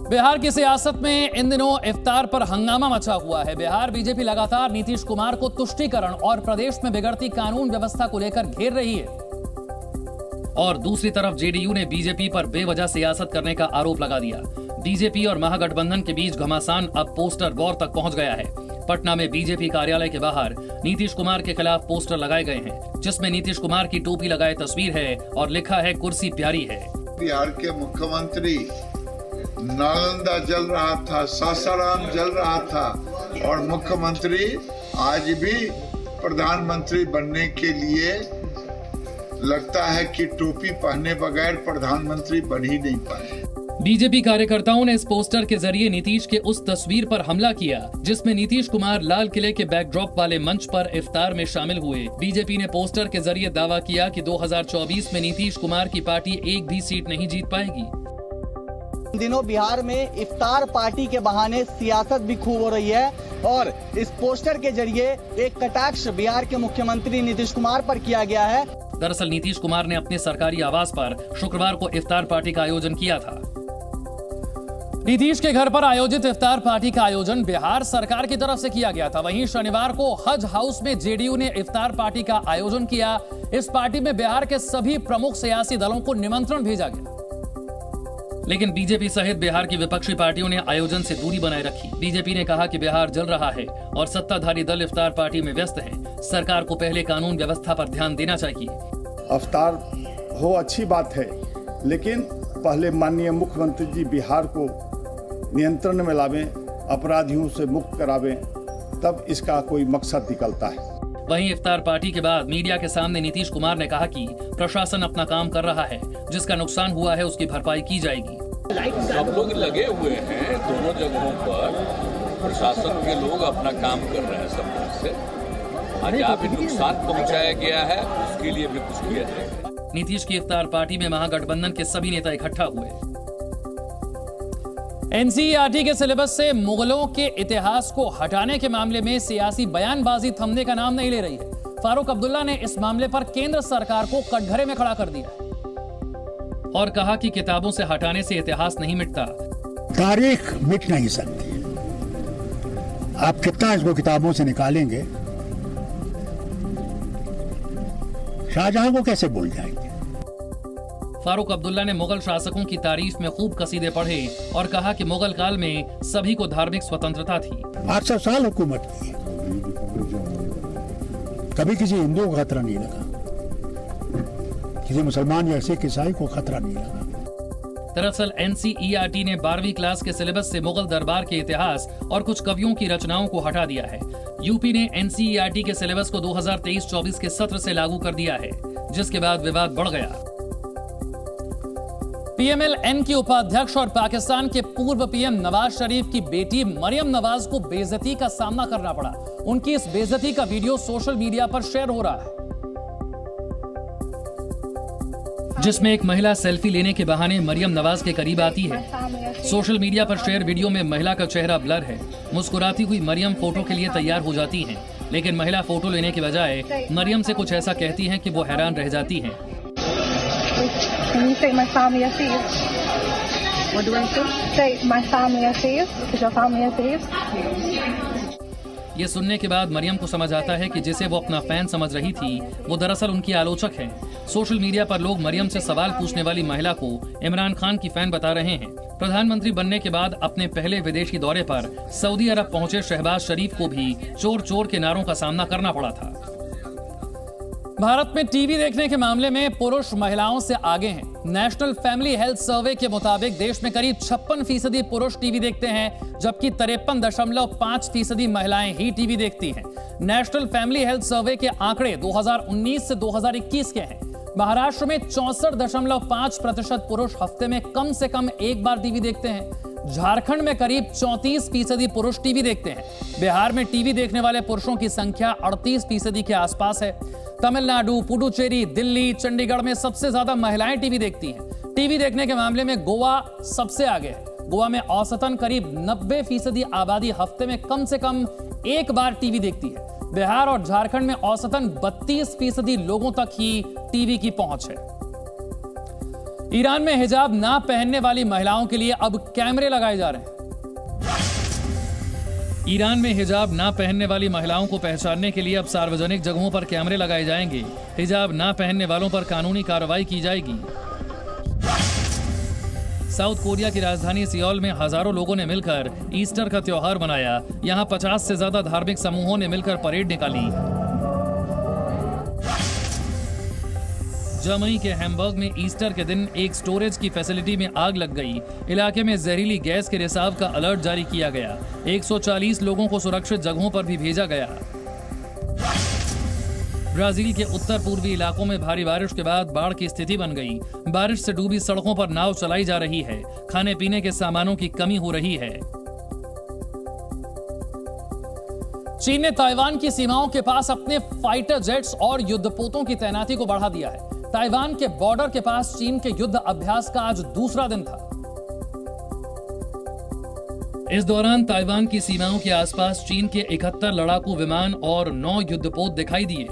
बिहार की सियासत में इन दिनों इफ्तार पर हंगामा मचा हुआ है। बिहार बीजेपी लगातार नीतीश कुमार को तुष्टीकरण और प्रदेश में बिगड़ती कानून व्यवस्था को लेकर घेर रही है। और दूसरी तरफ जेडीयू ने बीजेपी पर बेवजह सियासत करने का आरोप लगा दिया। बीजेपी और महागठबंधन के बीच घमासान अब पोस्टर वॉर तक पहुंच गया है। पटना में बीजेपी कार्यालय के बाहर नीतीश कुमार के खिलाफ पोस्टर लगाए गए हैं, जिसमें नीतीश कुमार की टोपी लगाए तस्वीर है और लिखा है कुर्सी प्यारी है। बिहार के मुख्यमंत्री नालंदा जल रहा था, सासाराम जल रहा था, और मुख्यमंत्री आज भी प्रधानमंत्री बनने के लिए लगता है कि टोपी पहने बगैर प्रधानमंत्री बन ही नहीं पाए। बीजेपी कार्यकर्ताओं ने इस पोस्टर के जरिए नीतीश के उस तस्वीर पर हमला किया, जिसमें नीतीश कुमार लाल किले के बैकड्रॉप वाले मंच पर इफ्तार में शामिल हुए। बीजेपी ने पोस्टर के जरिए दावा किया कि 2024 में नीतीश कुमार की पार्टी एक भी सीट नहीं जीत पाएगी। इन दिनों बिहार में इफ्तार पार्टी के बहाने सियासत भी खूब हो रही है, और इस पोस्टर के जरिए एक कटाक्ष बिहार के मुख्यमंत्री नीतीश कुमार पर किया गया है। दरअसल नीतीश कुमार ने अपने सरकारी आवास पर शुक्रवार को इफ्तार पार्टी का आयोजन किया था। नीतीश के घर पर आयोजित इफ्तार पार्टी का आयोजन बिहार सरकार की तरफ से किया गया था। वहीं शनिवार को हज हाउस में जेडीयू ने इफ्तार पार्टी का आयोजन किया। इस पार्टी में बिहार के सभी प्रमुख सियासी दलों को निमंत्रण भेजा गया, लेकिन बीजेपी सहित बिहार की विपक्षी पार्टियों ने आयोजन से दूरी बनाए रखी। बीजेपी ने कहा कि बिहार जल रहा है और सत्ताधारी दल इफ्तार पार्टी में व्यस्त है। सरकार को पहले कानून व्यवस्था पर ध्यान देना चाहिए। इफ्तार हो अच्छी बात है, लेकिन पहले माननीय मुख्यमंत्री जी बिहार को नियंत्रण में लावें, अपराधियों से मुक्त करावें, तब इसका कोई मकसद निकलता है। वहीं इफ्तार पार्टी के बाद मीडिया के सामने नीतीश कुमार ने कहा कि प्रशासन अपना काम कर रहा है, जिसका नुकसान हुआ है उसकी भरपाई की जाएगी। सब लोग लगे हुए हैं दोनों जगहों पर, प्रशासन के लोग अपना काम कर रहे हैं सब लोग से। जहाँ भी नुकसान पहुँचाया गया है उसके लिए भी कुछ किया जाएगा। नीतीश की इफ्तार पार्टी में महागठबंधन के सभी नेता इकट्ठा हुए। एनसीईआरटी के सिलेबस से मुगलों के इतिहास को हटाने के मामले में सियासी बयानबाजी थमने का नाम नहीं ले रही है। फारूक अब्दुल्ला ने इस मामले पर केंद्र सरकार को कटघरे में खड़ा कर दिया और कहा कि किताबों से हटाने से इतिहास नहीं मिटता। तारीख मिट नहीं सकती। आप कितना इसको किताबों से निकालेंगे, शाहजहां को कैसे भूल जाएंगे। फारूक अब्दुल्ला ने मुगल शासकों की तारीफ में खूब कसीदे पढ़े और कहा कि मुगल काल में सभी को धार्मिक स्वतंत्रता थी। 800 साल हुकूमत की, कभी किसी हिंदू को खतरा नहीं लगा, किसी मुसलमान या सिख ईसाई को खतरा नहीं लगा। दरअसल NCERT ने 12वीं क्लास के सिलेबस से मुगल दरबार के इतिहास और कुछ कवियों की रचनाओं को हटा दिया है। यूपी ने NCERT के सिलेबस को 2023-24 के सत्र से लागू कर दिया है, जिसके बाद विवाद बढ़ गया। PMLN की उपाध्यक्ष और पाकिस्तान के पूर्व PM नवाज शरीफ की बेटी मरियम नवाज को बेइज्जती का सामना करना पड़ा। उनकी इस बेइज्जती का वीडियो सोशल मीडिया पर शेयर हो रहा है, जिसमें एक महिला सेल्फी लेने के बहाने मरियम नवाज के करीब आती है। सोशल मीडिया पर शेयर वीडियो में महिला का चेहरा ब्लर है। मुस्कुराती हुई मरियम फोटो के लिए तैयार हो जाती हैं, लेकिन महिला फोटो लेने के बजाय मरियम से कुछ ऐसा कहती हैं कि वो हैरान रह जाती हैं। ये सुनने के बाद मरियम को समझ आता है कि जिसे वो अपना फैन समझ रही थी, वो दरअसल उनकी आलोचक है। सोशल मीडिया पर लोग मरियम से सवाल पूछने वाली महिला को इमरान खान की फैन बता रहे हैं। प्रधानमंत्री बनने के बाद अपने पहले विदेशी दौरे पर सऊदी अरब पहुंचे शहबाज शरीफ को भी चोर चोर के नारों का सामना करना पड़ा था। भारत में टीवी देखने के मामले में पुरुष महिलाओं से आगे हैं। नेशनल फैमिली हेल्थ सर्वे के मुताबिक देश में करीब 56% पुरुष टीवी देखते हैं, जबकि 53.5% महिलाएं ही टीवी देखती हैं। नेशनल फैमिली हेल्थ सर्वे के आंकड़े 2019 से 2021 के हैं। महाराष्ट्र में 64.5% पुरुष हफ्ते में कम से कम एक बार टीवी देखते हैं। झारखंड में करीब 34% पुरुष टीवी देखते हैं। बिहार में टीवी देखने वाले पुरुषों की संख्या 38% के आसपास है। तमिलनाडु, पुडुचेरी, दिल्ली, चंडीगढ़ में सबसे ज्यादा महिलाएं टीवी देखती हैं। टीवी देखने के मामले में गोवा सबसे आगे है। गोवा में औसतन करीब 90% आबादी हफ्ते में कम से कम एक बार टीवी देखती है। बिहार और झारखंड में औसतन 32% लोगों तक ही टीवी की पहुंच है। ईरान में हिजाब ना पहनने वाली महिलाओं के लिए अब कैमरे लगाए जा रहे हैं। ईरान में हिजाब ना पहनने वाली महिलाओं को पहचानने के लिए अब सार्वजनिक जगहों पर कैमरे लगाए जाएंगे। हिजाब ना पहनने वालों पर कानूनी कार्रवाई की जाएगी। साउथ कोरिया की राजधानी सियोल में हजारों लोगों ने मिलकर ईस्टर का त्योहार मनाया। यहां 50 से ज्यादा धार्मिक समूहों ने मिलकर परेड निकाली। जर्मनी के हैम्बर्ग में ईस्टर के दिन एक स्टोरेज की फैसिलिटी में आग लग गई। इलाके में जहरीली गैस के रिसाव का अलर्ट जारी किया गया। 140 लोगों को सुरक्षित जगहों पर भी भेजा गया। ब्राजील के उत्तर पूर्वी इलाकों में भारी बारिश के बाद बाढ़ की स्थिति बन गई। बारिश से डूबी सड़कों पर नाव चलाई जा रही है। खाने पीने के सामानों की कमी हो रही है। चीन ने ताइवान की सीमाओं के पास अपने फाइटर जेट्स और युद्धपोतों की तैनाती को बढ़ा दिया है। ताइवान के बॉर्डर के पास चीन के युद्ध अभ्यास का आज दूसरा दिन था। इस दौरान ताइवान की सीमाओं के आसपास चीन के 71 लड़ाकू विमान और 9 युद्धपोत दिखाई दिए।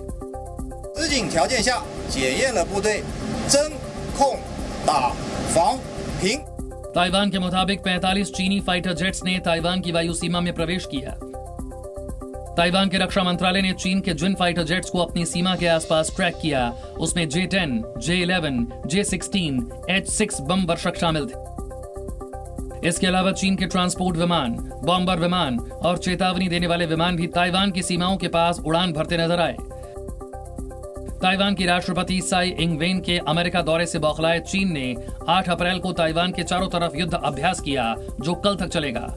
ताइवान के मुताबिक 45 चीनी फाइटर जेट्स ने ताइवान की वायु सीमा में प्रवेश किया। ताइवान के रक्षा मंत्रालय ने चीन के जिन फाइटर जेट्स को अपनी सीमा के आसपास ट्रैक किया, उसमें J-10, J-11, J-16, H-6 बम वर्षक शामिल थे। इसके अलावा चीन के ट्रांसपोर्ट विमान, बॉम्बर विमान और चेतावनी देने वाले विमान भी ताइवान की सीमाओं के पास उड़ान भरते नजर आए। ताइवान की राष्ट्रपति साई इंग-वेन के अमेरिका दौरे से बौखलाए चीन ने 8 अप्रैल को ताइवान के चारों तरफ युद्ध अभ्यास किया, जो कल तक चलेगा।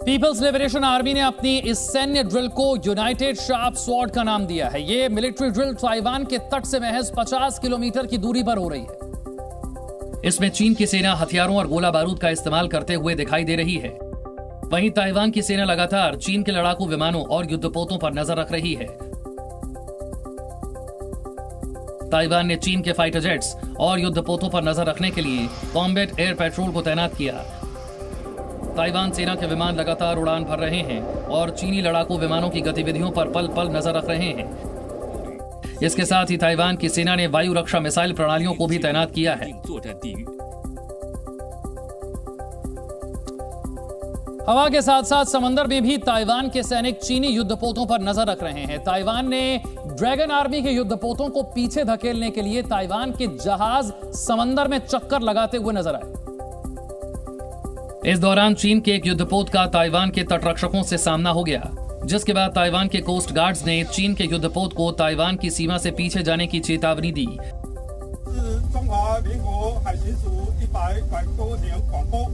पीपल्स लिबरेशन आर्मी ने अपनी इस सैन्य ड्रिल को यूनाइटेड शार्प स्वॉर्ड का नाम दिया है। ये मिलिट्री ड्रिल ताइवान के तट से महज 50 किलोमीटर की दूरी पर हो रही है। इसमें चीन की सेना हथियारों और गोला बारूद का इस्तेमाल करते हुए दिखाई दे रही है। वहीं ताइवान की सेना लगातार चीन के लड़ाकू विमानों और युद्धपोतों पर नजर रख रही है। ताइवान ने चीन के फाइटर जेट्स और युद्धपोतों पर नजर रखने के लिए कॉम्बैट एयर पेट्रोल को तैनात किया। ताइवान सेना के विमान लगातार उड़ान भर रहे हैं और चीनी लड़ाकू विमानों की गतिविधियों पर पल पल नजर रख रहे हैं। इसके साथ ही ताइवान की सेना ने वायु रक्षा मिसाइल प्रणालियों को भी तैनात किया है। हवा के साथ साथ समंदर में भी ताइवान के सैनिक चीनी युद्धपोतों पर नजर रख रहे हैं। ताइवान ने ड्रैगन आर्मी के युद्धपोतों को पीछे धकेलने के लिए ताइवान के जहाज समंदर में चक्कर लगाते हुए नजर आए। इस दौरान चीन के एक युद्धपोत का ताइवान के तटरक्षकों से सामना हो गया, जिसके बाद ताइवान के कोस्ट गार्ड्स ने चीन के युद्धपोत को ताइवान की सीमा से पीछे जाने की चेतावनी दी। 民国海巡署100多年广播，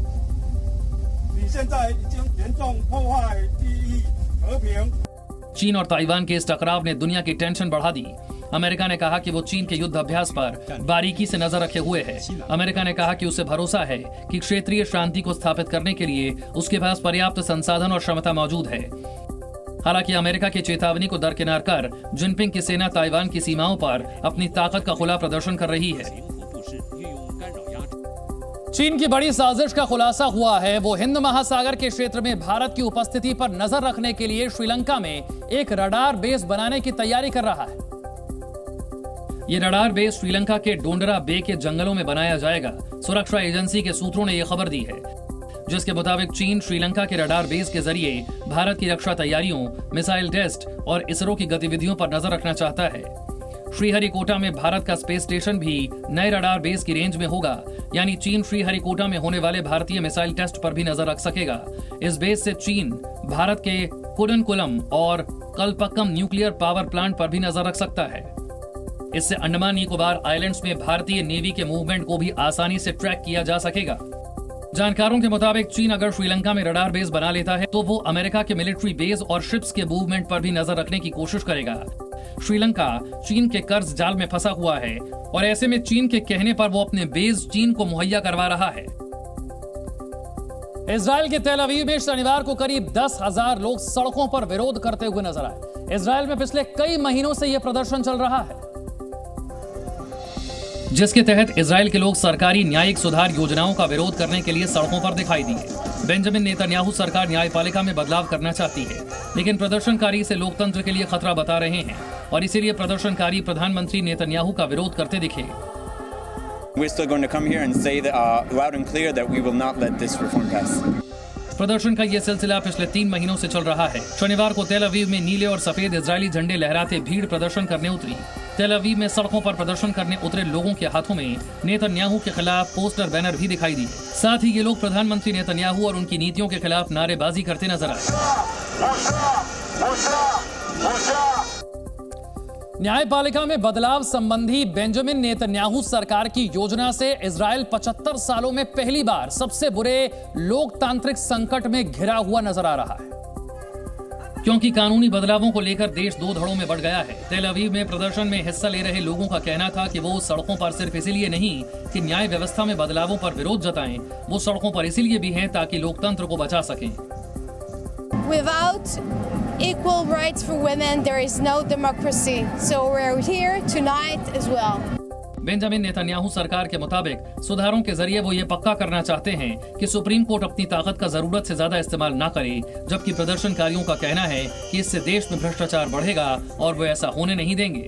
你现在已经严重破坏利益和平。 चीन और ताइवान के इस टकराव ने दुनिया की टेंशन बढ़ा दी। अमेरिका ने कहा कि वो चीन के युद्ध अभ्यास पर बारीकी से नजर रखे हुए है। अमेरिका ने कहा कि उसे भरोसा है कि क्षेत्रीय शांति को स्थापित करने के लिए उसके पास पर्याप्त संसाधन और क्षमता मौजूद है। हालांकि अमेरिका की चेतावनी को दरकिनार कर जिनपिंग की सेना ताइवान की सीमाओं पर अपनी ताकत का खुला प्रदर्शन कर रही है। चीन की बड़ी साजिश का खुलासा हुआ है। वो हिंद महासागर के क्षेत्र में भारत की उपस्थिति पर नजर रखने के लिए श्रीलंका में एक रडार बेस बनाने की तैयारी कर रहा है। ये रडार बेस श्रीलंका के डोंडरा बे के जंगलों में बनाया जाएगा। सुरक्षा एजेंसी के सूत्रों ने यह खबर दी है, जिसके मुताबिक चीन श्रीलंका के रडार बेस के जरिए भारत की रक्षा तैयारियों, मिसाइल टेस्ट और इसरो की गतिविधियों पर नजर रखना चाहता है। श्रीहरिकोटा में भारत का स्पेस स्टेशन भी नए रडार बेस की रेंज में होगा, यानी चीन श्रीहरिकोटा में होने वाले भारतीय मिसाइल टेस्ट पर भी नजर रख सकेगा। इस बेस से चीन भारत के कुडनकुलम और कलपक्कम न्यूक्लियर पावर प्लांट पर भी नजर रख सकता है। इससे अंडमान निकोबार आइलैंड्स में भारतीय नेवी के मूवमेंट को भी आसानी से ट्रैक किया जा सकेगा। जानकारों के मुताबिक चीन अगर श्रीलंका में रडार बेस बना लेता है तो वो अमेरिका के मिलिट्री बेस और शिप्स के मूवमेंट पर भी नजर रखने की कोशिश करेगा। श्रीलंका चीन के कर्ज जाल में फंसा हुआ है और ऐसे में चीन के कहने पर वो अपने बेस चीन को मुहैया करवा रहा है। इजराइल के तेल अवीव में शनिवार को करीब 10,000 लोग सड़कों पर विरोध करते हुए नजर आए। इजराइल में पिछले कई महीनों से यह प्रदर्शन चल रहा है, जिसके तहत इजराइल के लोग सरकारी न्यायिक सुधार योजनाओं का विरोध करने के लिए सड़कों पर दिखाई दिए। बेंजामिन नेतन्याहू सरकार न्यायपालिका में बदलाव करना चाहती है, लेकिन प्रदर्शनकारी इसे लोकतंत्र के लिए खतरा बता रहे हैं और इसीलिए प्रदर्शनकारी प्रधानमंत्री नेतन्याहू का विरोध करते दिखे। We're still going to come here and say that, loud and clear that we will not let this reform pass. प्रदर्शन का यह सिलसिला पिछले 3 महीनों से चल रहा है। शनिवार को तेल अवीव में नीले और सफेद इजरायली झंडे लहराते भीड़ प्रदर्शन करने उतरी। तेल अवीव में सड़कों पर प्रदर्शन करने उतरे लोगों के हाथों में नेतन्याहू के खिलाफ पोस्टर बैनर भी दिखाई दिए। साथ ही ये लोग प्रधानमंत्री नेतन्याहू और उनकी नीतियों के खिलाफ नारेबाजी करते नजर आए। न्यायपालिका में बदलाव संबंधी बेंजामिन नेतन्याहू सरकार की योजना से इजराइल 75 सालों में पहली बार सबसे बुरे लोकतांत्रिक संकट में घिरा हुआ नजर आ रहा है, क्योंकि कानूनी बदलावों को लेकर देश 2 धड़ों में बढ़ गया है। तेल अवीव में प्रदर्शन में हिस्सा ले रहे लोगों का कहना था कि वो सड़कों पर सिर्फ इसीलिए नहीं कि न्याय व्यवस्था में बदलावों पर विरोध जताएं, वो सड़कों पर इसीलिए भी हैं ताकि लोकतंत्र को बचा सकें। Without equal rights for women, there is no democracy. So we're here tonight as well. Benjamin Netanyahu सरकार के मुताबिक सुधारों के जरिए वो ये पक्का करना चाहते हैं कि सुप्रीम कोर्ट अपनी ताकत का जरूरत से ज्यादा इस्तेमाल ना करे, जबकि प्रदर्शनकारियों का कहना है कि इससे देश में भ्रष्टाचार बढ़ेगा और वो ऐसा होने नहीं देंगे।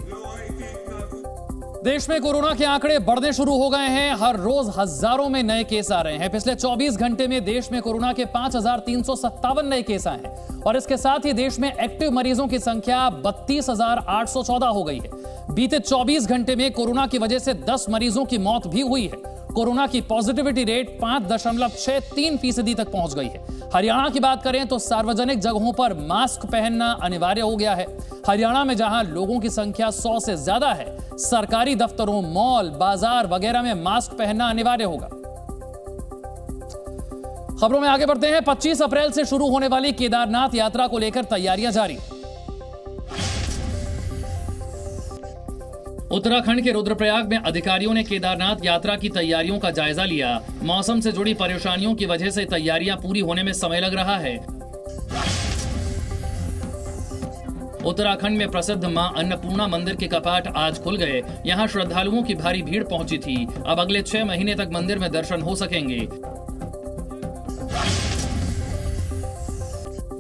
देश में कोरोना के आंकड़े बढ़ने शुरू हो गए हैं। हर रोज हजारों में नए केस आ रहे हैं। पिछले 24 घंटे में देश में कोरोना के 5,357 नए केस आए हैं और इसके साथ ही देश में एक्टिव मरीजों की संख्या 32,814 हो गई है। बीते 24 घंटे में कोरोना की वजह से 10 मरीजों की मौत भी हुई है। कोरोना की पॉजिटिविटी रेट 5.63% तक पहुंच गई है। हरियाणा की बात करें तो सार्वजनिक जगहों पर मास्क पहनना अनिवार्य हो गया है। हरियाणा में जहां लोगों की संख्या 100 से ज्यादा है, सरकारी दफ्तरों, मॉल, बाजार वगैरह में मास्क पहनना अनिवार्य होगा। खबरों में आगे बढ़ते हैं। 25 अप्रैल से शुरू होने वाली केदारनाथ यात्रा को लेकर तैयारियां जारी। उत्तराखंड के रुद्रप्रयाग में अधिकारियों ने केदारनाथ यात्रा की तैयारियों का जायजा लिया। मौसम से जुड़ी परेशानियों की वजह से तैयारियां पूरी होने में समय लग रहा है। उत्तराखंड में प्रसिद्ध मां अन्नपूर्णा मंदिर के कपाट आज खुल गए। यहां श्रद्धालुओं की भारी भीड़ पहुंची थी। अब अगले 6 महीने तक मंदिर में दर्शन हो सकेंगे।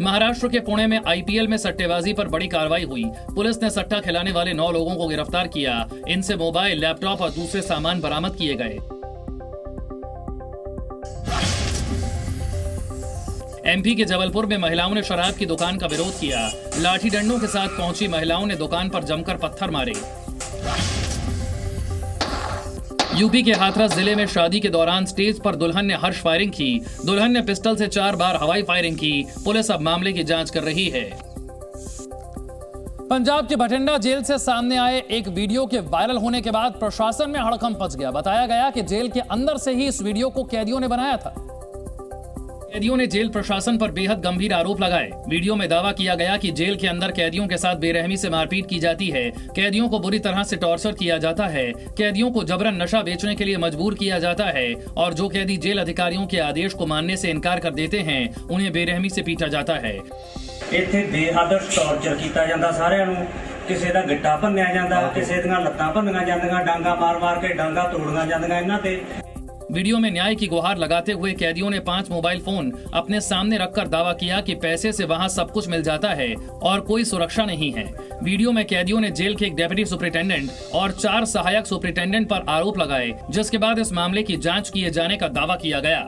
महाराष्ट्र के पुणे में आईपीएल में सट्टेबाजी पर बड़ी कार्रवाई हुई। पुलिस ने सट्टा खिलाने वाले 9 लोगों को गिरफ्तार किया। इनसे मोबाइल, लैपटॉप और दूसरे सामान बरामद किए गए। एमपी के जबलपुर में महिलाओं ने शराब की दुकान का विरोध किया। लाठी डंडों के साथ पहुंची महिलाओं ने दुकान पर जमकर पत्थर मारे। यूपी के हाथरस जिले में शादी के दौरान स्टेज पर दुल्हन ने हर्ष फायरिंग की। दुल्हन ने पिस्टल से 4 बार हवाई फायरिंग की। पुलिस अब मामले की जांच कर रही है। पंजाब के बठिंडा जेल से सामने आए एक वीडियो के वायरल होने के बाद प्रशासन में हड़कंप मच गया। बताया गया कि जेल के अंदर से ही इस वीडियो को कैदियों ने बनाया था। कैदियों ने जेल प्रशासन पर बेहद गंभीर आरोप लगाए। वीडियो में दावा किया गया कि जेल के अंदर कैदियों के साथ बेरहमी से मारपीट की जाती है, कैदियों को बुरी तरह से टॉर्चर किया जाता है, कैदियों को जबरन नशा बेचने के लिए मजबूर किया जाता है और जो कैदी जेल अधिकारियों के आदेश को मानने से इनकार कर देते हैं उन्हें बेरहमी से पीटा जाता है। ਇੱਥੇ ਬੇਹੱਦ ਟੌਰਚਰ ਕੀਤਾ ਜਾਂਦਾ ਸਾਰਿਆਂ ਨੂੰ, ਕਿਸੇ ਦਾ ਗਿੱਟਾ ਭੰਨਿਆ ਜਾਂਦਾ, ਕਿਸੇ ਦੀਆਂ ਲੱਤਾਂ ਭੰਨੀਆਂ ਜਾਂਦੀਆਂ, ਡਾਂਗਾ ਮਾਰ-ਮਾਰ ਕੇ ਡਾਂਗਾ ਤੋੜੀਆਂ ਜਾਂਦੀਆਂ ਇਹਨਾਂ ਤੇ। वीडियो में न्याय की गुहार लगाते हुए कैदियों ने 5 मोबाइल फोन अपने सामने रखकर दावा किया कि पैसे से वहां सब कुछ मिल जाता है और कोई सुरक्षा नहीं है। वीडियो में कैदियों ने जेल के एक डेप्यूटी सुपरिटेंडेंट और 4 सहायक सुपरिटेंडेंट पर आरोप लगाए, जिसके बाद इस मामले की जांच किए जाने का दावा किया गया।